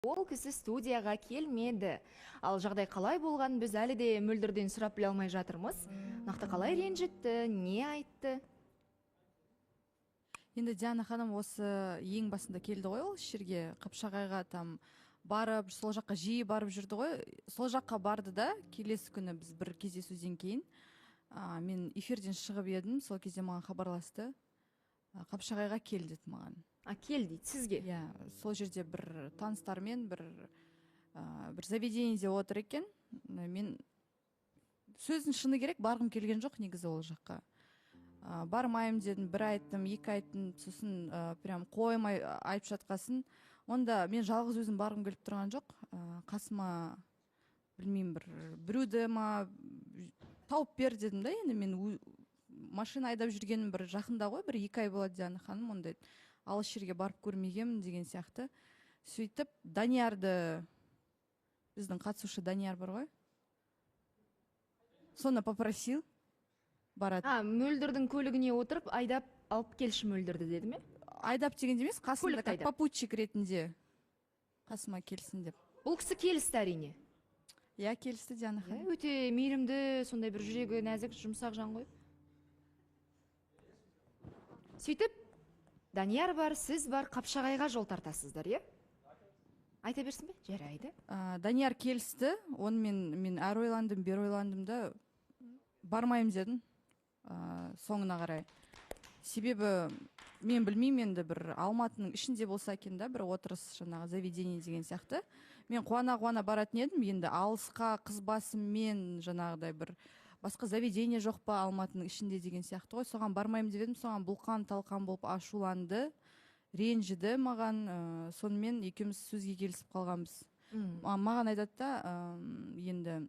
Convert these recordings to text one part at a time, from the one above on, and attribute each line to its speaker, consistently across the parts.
Speaker 1: Ол кісі студияға келмеді. Ал жағдай қалай болған біз әлі де мөлдірден сұрап біле алмай жатырмыз. Нақты қалай ренжітті, не айтты?
Speaker 2: Енді Диана ханым осы ең басында келді ғой, ол жерге Қапшағайға там барып, сол жаққа жиі барып жүрді ғой. Сол жаққа барды да, келесі күні біз бір кездесуден кейін мен эфирден шығып едім, сол кезде маған хабарласты. Қапшағайға кел деді маған.
Speaker 1: Кел дейді сізге?
Speaker 2: Иә, сол жерде бір таныстармен бір заведениеде отыр екен. Мен сөздің шыны керек, барғым келген жоқ негізі ол жаққа. Бармайым дедім, бір айттым, екі айттым, сосын прям қоймай айтып жатқасын. Онда мен жалғыз өзім барғым келіп тұрған жоқ. Қасыма білмеймін, біреуді ма тауып бер дедім да, енді мен машина айдап жүргенім бір жақында ғой, бір 2 ай болады Диана ханым, ондай алыс жерге барып көрмегенмін деген сияқты. Сөйтіп Даниярды, біздің қатысушы Данияр бар ғой, соны попросил барады.
Speaker 1: Мөлдірдің көлігіне отырып айдап алып келші Мөлдірді деді ме?
Speaker 2: Айдап дегенде емес, қасымда попутчик ретінде қасыма келсін деп.
Speaker 1: Бұл кісі келісті әрине.
Speaker 2: Иә, келісті Диана ханым.
Speaker 1: Өте мейірімді, сондай бір жүрегі нәзік, жұмсақ жан ғой. Сөйтіп Данияр бар, сіз бар, Қапшағайға жол тартасыздар, е? Айта берсін бе? Жарайды.
Speaker 2: Данияр келісті, оны мен әр ойландым, бер ойландым да бармайым дедім соңына қарай. Себебі мен білмеймін, енді бір Алматының ішінде болса екен да, бір отырыс жаңағы заведение деген сияқты. Мен қуана баратын едім, енді алысқа қыз басыммен жаңағыдай бір басқа заведение жоқ па Алматының ішінде деген сияқты ғой. Соған бармайым деп едім, соған бұлқан талқан болып ашуланды, ренжіді маған. Сонымен екеуміз сөзге келісіп қалғанбыз. Маған айтады да, енді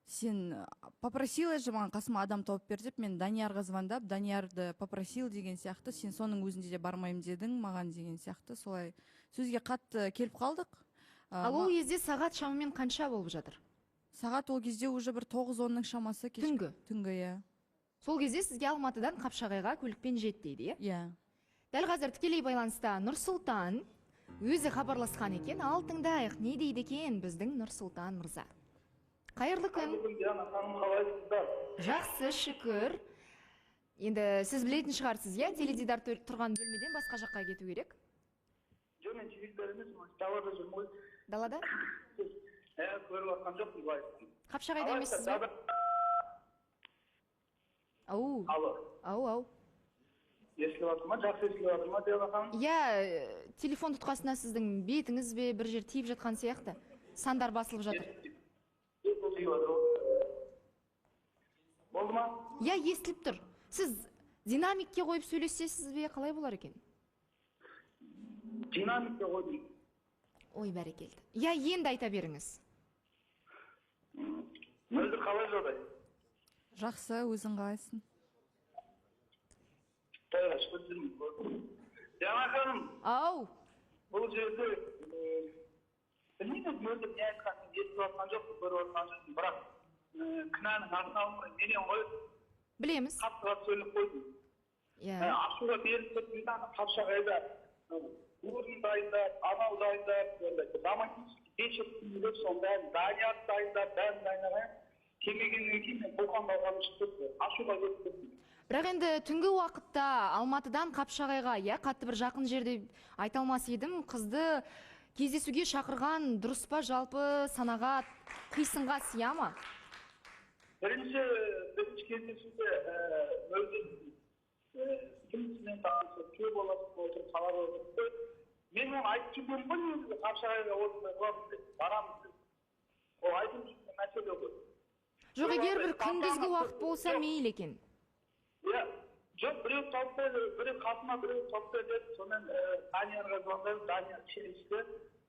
Speaker 2: сен попросила же маған қасыма адам тауып бер деп, мен Даниярға звондап, Даниярды попросил деген сияқты, сен соның өзінде де бармайым дедің маған деген сияқты. Солай сөзге қатты келіп қалдық.
Speaker 1: Ал ол кезде сағат шамамен қанша болып жатыр?
Speaker 2: Сағат ол кезде уже бір 9-10-ның шамасы.
Speaker 1: Түнгі?
Speaker 2: Түнгі, иә.
Speaker 1: Сол кезде сізге Алматыдан Қапшағайға көлікпен жетті дейді, е?
Speaker 2: Иә.
Speaker 1: Дәл қазір тікелей байланыста Нұрсұлтан өзі хабарласқан екен. Ал тыңдайық, не дейді екен біздің Нұрсұлтан мырза? Қайырлы күн. Жақсы, шүкір. Енді сіз білетін шығарсыз, иә? Теледидар тұрған бөлмеден басқа жаққа кету керек?
Speaker 3: Жоқ, мен теледидар емес, далада жүрмін ғой.
Speaker 1: Далада?
Speaker 3: Көріп атқан жоқпын былай.
Speaker 1: Қапшағайда емессіз бе? Ау.
Speaker 3: Естіліп атыр ма? Жақсы естіліп атыр ма, Диана ханым?
Speaker 1: Иә, телефон тұтқасына сіздің бетіңіз бе бір жер тиіп жатқан сияқты. Сандар басылып жатыр.
Speaker 3: Болды ма?
Speaker 1: Иә, естіліп тұр. Сіз динамикке қойып сөйлесесіз бе, қалай болар екен?
Speaker 3: Динамикке қойдым.
Speaker 1: Ой, бәрекелді. Иә, енді айта беріңіз.
Speaker 3: Мөлдір қалай жағдай?
Speaker 2: Жақсы, өзің қалайсың?
Speaker 3: Тайға шығып жүрмін. Диана ханым.
Speaker 1: Ау.
Speaker 3: Бұл жерде білмеймін, Мөлдір не айтқанын естіп атқан жоқпын, көріп атқан жоқпын, бірақ кінәнің артын алмай менен ғой.
Speaker 1: Білеміз.
Speaker 3: Қапшыға сөйлеп қойдым. Ашуға беріп тұрдым, Қапшағайда орын дайындап, анау дайындап, романтический вечер күндеп, сонда Данияр дайындап, бәрін дайындаған. Келмегеннен кейін мен бұлқан қалғаным шықты, ашуға беріп тұрдым.
Speaker 1: Бірақ енді түнгі уақытта Алматыдан Қапшағайға, иә, қатты бір жақын жерде айта алмас едім, қызды кездесуге шақырған дұрыс па, жалпы санаға, қисынға сыя ма?
Speaker 3: Бірінші кездесуде кімсімен танысып, күйеу боласып отырып, қалап отырып, мен оны айтып жүргенім ғой, негізі Қапшағайға отырып барамыз деп. Ол айтып жүрген мәселе ғой.
Speaker 1: Жоқ, егер бір күндізгі уақыт болса мейлі екен.
Speaker 3: Жоқ, біреу тауып берді, біреу қасыма біреу тауып берді, сонымен Даниярға звондап, Данияр келісті.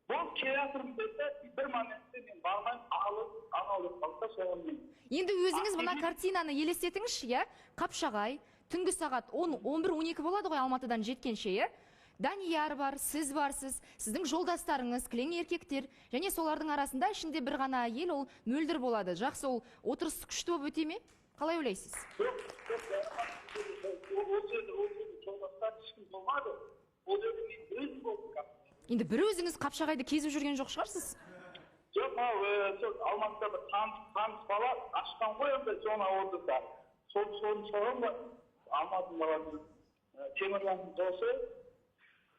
Speaker 3: Бұл келатырмын десе, бір моментте мен бармайым, алып қалса соғыммен.
Speaker 1: Енді өзіңіз мына картинаны елестетіңізші, иә? Қапшағай, түнгі сағат 11-12 болады ғой Алматыдан жеткенше, иә? Данияр бар, сіз барсыз, сіздің жолдастарыңыз, кілең еркектер, және солардың арасында ішінде бір ғана әйел, ол Мөлдір болады. Жақсы, ол отырыс күшті болып өте ме? Қалай ойлайсыз?
Speaker 3: Ол жерде жолдастар ешкім болмады. Ол жерде мен өзім болдым.
Speaker 1: Енді бір өзіңіз Қапшағайды кезіп жүрген жоқ шығарсыз?
Speaker 3: Жоқ, сол Алматыда бір таныс бала ашқан ғой, онда соны ордыда. Соның ба Алматының баласы, Темірланның досы.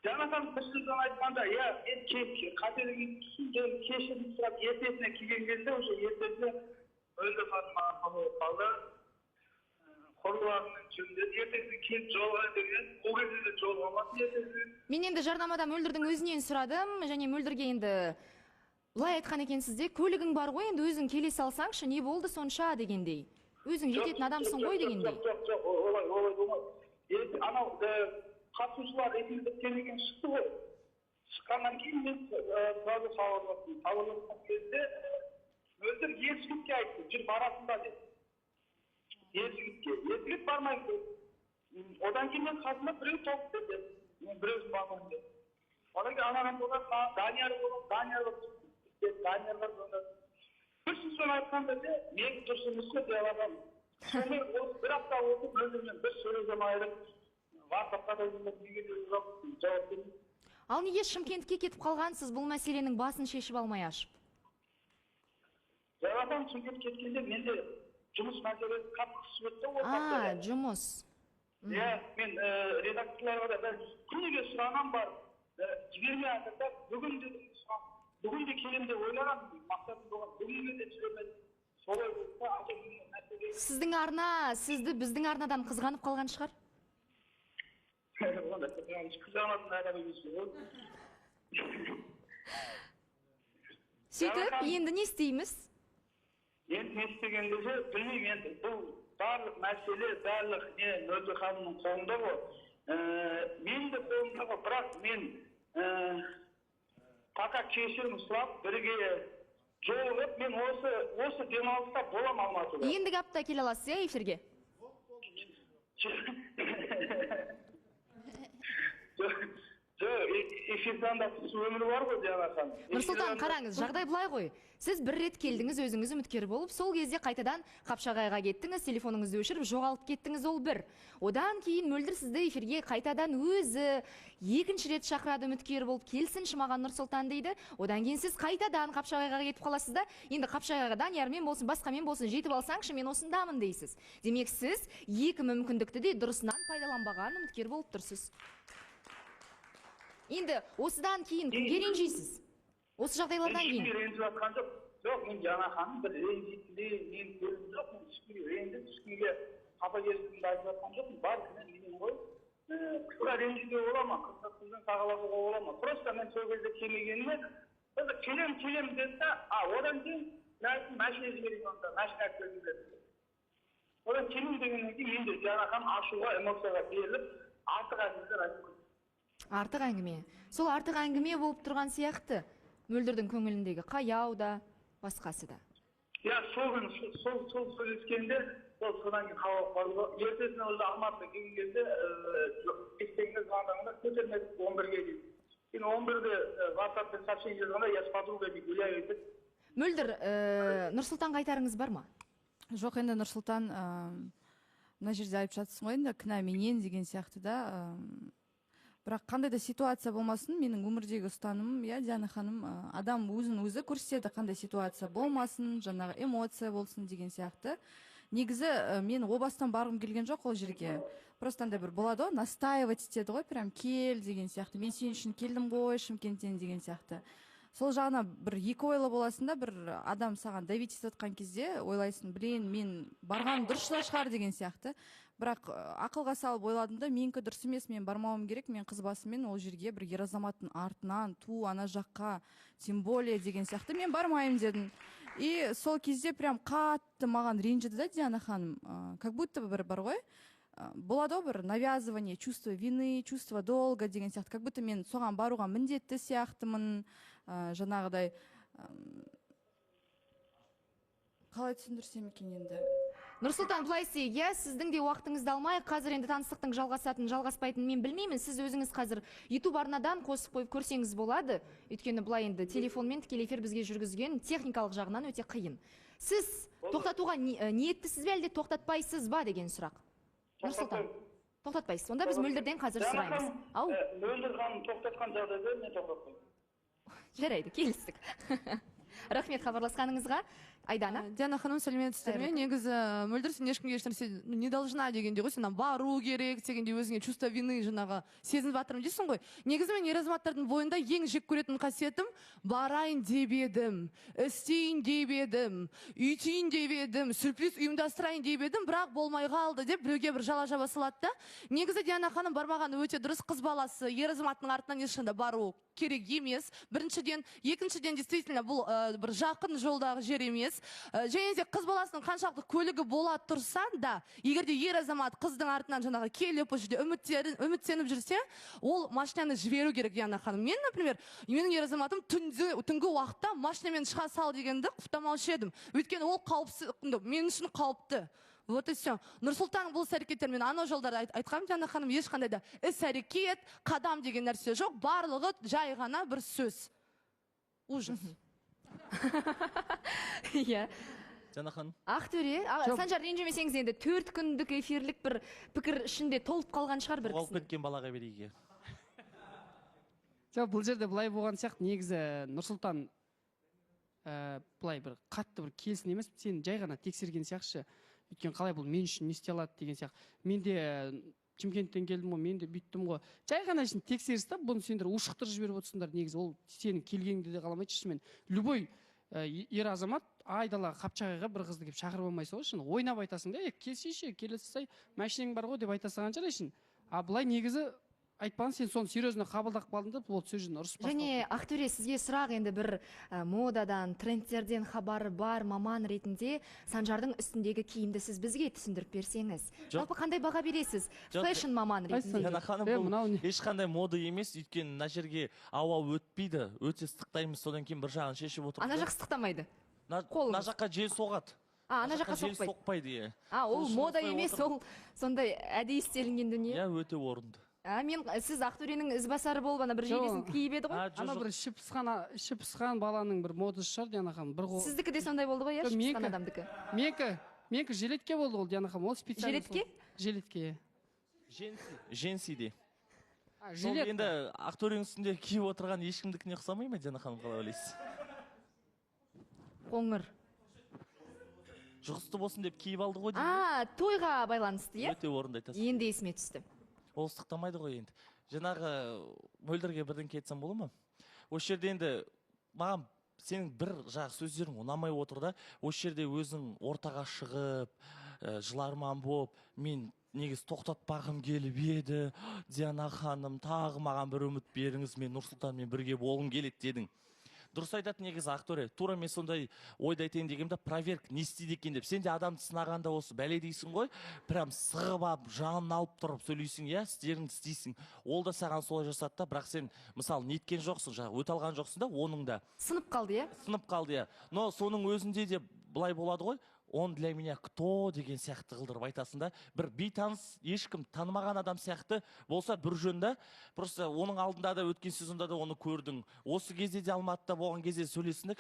Speaker 3: Жаңадан бір сөзden айтқанда, мен қателігін түсіндім, кешірім сұрап, ертесіне келген кезде, уже ертесіне өлді маған қалды. Құрылғанның жүнде, ертесіне келіп жолға деген, ол кезде де жолғамады ертесіне.
Speaker 1: Мен енді жарнамада Мөлдірдің өзінен сұрадым, және Мөлдірге енді былай айтқан екенсіз де, көлігің бар ғой, енді өзің келе салсаңшы, не болды сонша дегендей. Өзің жететін адамсың ғой дегендей.
Speaker 3: Жоқ, олай болмайды. Анау қатысушылар ретінде келмеген шықты ғой. Шыққаннан кейін мен сразу хабарласқан кезде Мөлдір елшілікке айтты, жүр барасың ба деді. Елшілік бармайды. Одан кейін мен қасыма біреу топ деді. Мен біреусін бармаймын деді. Одан кейін анаған болған Данияр бар. Bir сөз айтқанда де, мен дұрыс емес қой деп алған. Сонымен бір апта оқып, Мөлдірмен бір сөйлесем айырып, WhatsApp-қа да жауап бердім.
Speaker 1: Ал неге Шымкентке кетіп қалғансыз, бұл мәселенің басын шешіп алмай ашып?
Speaker 3: Жаңадан Шымкент кеткенде менде жұмыс мәселесі қатты қысып өтті ортасында.
Speaker 1: Жұмыс.
Speaker 3: Мен редакторларға да күніге сұрағам бар, жібермей жатыр, бүгін де сұрағам. Бүгін де келем деп ойлаған, мақсатым болған, бүгінге де жүремеді. Солай болса,
Speaker 1: Сіздің арна, сізді біздің арнадан қызғанып қалған шығар?
Speaker 3: Қызғанатын адам емес ғой.
Speaker 1: Сөйтіп, енді не істейміз?
Speaker 3: Енді не істегенде же, білмеймін енді, бұл барлық мәселе, барлық Мөлдір ханымның қолында ғой. Мен де қолымда ғой, бірақ мен пока кешірім сұрап, бірге жолығып, мен осы демалыста болам Алматыда.
Speaker 1: Ендігі апта келе аласыз, эфирге?
Speaker 3: Эфирдан да өмір бар ғой, жаңахан.
Speaker 1: Нұрсұлтан, қараңыз, жағдай былай ғой. Сіз бір рет келдіңіз, өзіңіз үміткер болып, сол кезде қайтадан Қапшағайға кеттіңіз, телефоныңызды өшіріп, жоғалып кеттіңіз, ол бір. Одан кейін Мөлдір сізді эфирге қайтадан өзі екінші рет шақырады, үміткер болып, келсінші маған Нұрсұлтан дейді. Одан кейін сіз қайтадан Қапшағайға кетіп қаласыз да, енді Қапшағайға Даниярмен болсын, басқамен болсын, жетіп алсаңшы, мен осындамын дейсіз. Демек, сіз екі мүмкіндікті де дұрысынан пайдаланбаған үміткер болып тұрсыз. Енді осыдан кейін кімге ренжисіз? Осы жағдайлардан кейін.
Speaker 3: Ешкімге ренжіп жатқан жоқ. Жоқ, мен жаңа ханым бір ренжитіндей, мен көрдім жоқ, мен ешкімге ренжіп, ешкімге қапа келісімді айтып жатқан жоқпын. Бар күні менен ғой. Қызға ренжуге бола ма? Қызға қыздың тағалауға бола ма? Просто мен сол кезде келмегеніме, келем деді да, одан кейін машина жіберейін онда, машина келдім деді. Одан келем дегеннен кейін мен де жаңа ханым ашуға, эмоцияға беріліп, артық әңгімелер айтып көрдім.
Speaker 1: Артық әңгіме. Сол артық әңгіме болып тұрған сияқты Мөлдірдің көңіліндегі қаяу да, басқасы да.
Speaker 3: Сол сөйлескенде, содан кейін хабар барды. Ертесіне өзі Алматыға келген кезде, естеңіз звондаңыздар, көтермедік 11-ге дейін. Кейін 11-де WhatsApp-пен сообщение жазғанда, я с подругой деп гуляю етіп.
Speaker 1: Мөлдір, Нұрсұлтанға айтарыңыз бар ма?
Speaker 2: Жоқ, енді Нұрсұлтан, мына жерде айтып жатсың ғой, енді кінә менен деген сияқты да. Бірақ қандай да ситуация болмасын, менің өмірдегі ұстанымым, Диана ханым, адам өзін өзі көрсетеді, қандай ситуация болмасын, жаңағы эмоция болсын деген сияқты. Негізі мен о бастан барғым келген жоқ ол жерге. Просто андай бір болады ғой, настаивать етеді ғой, прям кел деген сияқты. Мен сен үшін келдім ғой, Шымкенттен деген сияқты. Сол жағына бір екі ойлы боласың да, бір адам саған давить етіп жатқан кезде ойлайсың, блин, мен барғаным дұрыс шығар деген сияқты. Бірақ ақылға салып ойладым да, менікі дұрыс емес, мен бармауым керек, мен қыз басымен ол жерге бір ер азаматтың артынан, ана жаққа, тем более деген сияқты, мен бармайым дедім. И сол кезде прям қатты маған ренжіді да Диана ханым. Как будто бір бар ғой, болады ғой бір навязывание, чувство вины, чувство долга деген сияқты. Как будто мен соған баруға міндетті сияқтымын, жаңағыдай. Қалай түсіндірсем екен енді?
Speaker 1: Нұрсұлтан, былай істейік, сіздің де уақытыңызды алмай, қазір енді таныстықтың жалғасатын, жалғаспайтынын мен білмеймін. Сіз өзіңіз қазір YouTube арнадан қосып қойып көрсеңіз болады. Өйткені былай енді телефонмен тікелей эфир бізге жүргізген техникалық жағынан өте қиын. Сіз тоқтатуға ниеттісіз бе әлде тоқтатпайсыз ба деген сұрақ. Нұрсұлтан. тоқтатпайсыз. Онда біз Мөлдірден қазір
Speaker 3: Диана
Speaker 1: сұраймыз.
Speaker 3: ханым,
Speaker 1: Ау,
Speaker 3: Мөлдір ханым тоқтатқан жағдайда мен тоқтатпаймын.
Speaker 1: жарайды, келістік. Рахмет хабарласқаныңызға. Айдана.
Speaker 2: Диана ханым, сәлеметсіздер ме? Негізі мөлдір сен ешкімге ешнәрсе не должна дегенде ғой, сен бару керек дегенде өзіңе чувство вины жаңағы сезініп жатырмын дейсің ғой. Негізі мен ер азаматтардың бойында ең жек көретін қасиетім барайын деп едім, істейін деп едім, үйтейін деп едім, сюрприз ұйымдастырайын деп едім, бірақ болмай қалды деп біреуге бір жала жаба салады да. Негізі Диана ханым бармағаны өте дұрыс, қыз баласы ер азаматтың артынан ешқандай бару керек емес. Біріншіден, екіншіден действительно бұл бір жақын жолдағы жер емес. Және де қыз баласының қаншалықты көлігі бола тұрса да, егерде ер азамат қыздың артынан жаңағы келіп ол жерде үміттеніп жүрсе, ол машинаны жіберу керек. Диана ханым, мен, например, менің ер азаматым түнгі уақытта машинамен шыға сал дегенді құптамаушы едім. Өйткені ол қауіпсіз, мен үшін қауіпті. Вот и все. Нұрсұлтан бұл іс-әрекеттермен анау жолдарда айтқам, Диана ханым, ешқандай да іс-әрекет, қадам деген нәрсе жоқ. Барлығы жай ғана бір сөз. Ужас.
Speaker 1: Иә.
Speaker 4: Диана ханым.
Speaker 1: Ақтөре, Санжар, ренжімесеңіз енді 4 күндік эфирлік бір пікір ішінде толып қалған шығар бір
Speaker 4: Жоғалып
Speaker 1: кісінің.
Speaker 4: кеткен балаға берейге.
Speaker 5: Жоқ, бұл жерде былай болған сияқты, негізі Нұрсұлтан былай бір қатты бір келсін емес, сен жай ғана тексерген сияқтышы. Өйткені қалай бұл мен үшін не істей алады деген сияқты. Мен де Шымкенттен келдім ғой, мен де бүйттім ғой. Жай ғана үшін тексерісті, бұны сендер ушықтырып жіберіп отырсыңдар. Негізі ол сенің келгеніңді де қаламайды шынымен. Любой ер азамат айдала Қапшағайға бір қызды келіп шақырып алмайсың ғой, шын ойнап айтасың да, келсейші, келесі сай, машинаң бар ғой деп айта салған шығар шын. А былай негізі айтпаған, сен соны серьезно қабылдап қалдың да, ол сөзін ұрыс басталды.
Speaker 1: Және Ақтөре, сізге сұрақ, енді бір модадан, трендтерден хабары бар маман ретінде Санжардың үстіндегі киімді сіз бізге түсіндіріп берсеңіз. Жалпы қандай баға бересіз? Фэшн маман ретінде.
Speaker 4: Диана ханым, бұл ешқандай мода емес, өйткені мына жерге ауа өтпейді, өте ыстықтаймыз, содан кейін бір жағын шешіп отырмыз.
Speaker 1: Ана жақ ыстықтамайды.
Speaker 4: Мына жаққа жел соғады.
Speaker 1: Ана жаққа
Speaker 4: жел
Speaker 1: соқпайды.
Speaker 4: соқпайды, иә.
Speaker 1: Ол мода емес, ол сондай әдейі істелінген дүние.
Speaker 4: Иә, өте орынды.
Speaker 1: Сіз Ақтөренің ізбасары болып, ана бір жейдесін киіп еді ғой?
Speaker 5: Ана бір іші пысқан баланың бір модасы шығар, Диана ханым.
Speaker 1: Сіздікі де сондай болды ғой, иә, іші пысқан адамдікі?
Speaker 5: Менікі жилетке болды ол, Диана ханым, ол специально.
Speaker 1: Жилетке?
Speaker 5: Жилетке.
Speaker 4: Женсиде.
Speaker 5: Жилет.
Speaker 4: Енді Ақтөренің үстінде киіп отырған ешкімдікіне ұқсамай ма, Диана ханым, қалай ойлайсыз?
Speaker 1: Қоңыр.
Speaker 4: Жұғысты болсын деп киіп алды ғой деймін.
Speaker 1: Тойға байланысты, иә?
Speaker 4: Өте орынды айтасыз.
Speaker 1: Енді есіме түсті.
Speaker 4: Ол ыстықтамайды ғой енді. Жаңағы Мөлдірге бірден кетсем бола ма? Осы жерде енді маған сенің бір жағы сөздерің ұнамай отыр да, осы жерде өзің ортаға шығып, жыларман болып, мен негіз тоқтатпағым келіп еді, Диана ханым, тағы маған бір үміт беріңіз, мен Нұрсұлтанмен бірге болғым келеді дедің. Дұрыс айтатын негізі Ақтөре, тура мен сондай ойды айтайын дегенде проверк не істейді екен деп. Сен де адамды сынағанда осы бәле дейсің ғой, прям сығып алып, жанын алып тұрып сөйлейсің, иә, істеріңді істейсің. Ол да саған солай жасады да, бірақ сен мысалы неткен жоқсың, жаңағы өте алған жоқсың да, оның да.
Speaker 1: Сынып қалды, иә?
Speaker 4: Сынып қалды, иә. Но соның өзінде де былай болады ғой, он для меня кто деген сияқты қылдырып айтасың да, бір бейтаныс, ешкім танымаған адам сияқты болса бір жөнді, просто оның алдында да өткен сезонда да оны көрдің. Осы кезде де Алматыда болған кезде сөйлесін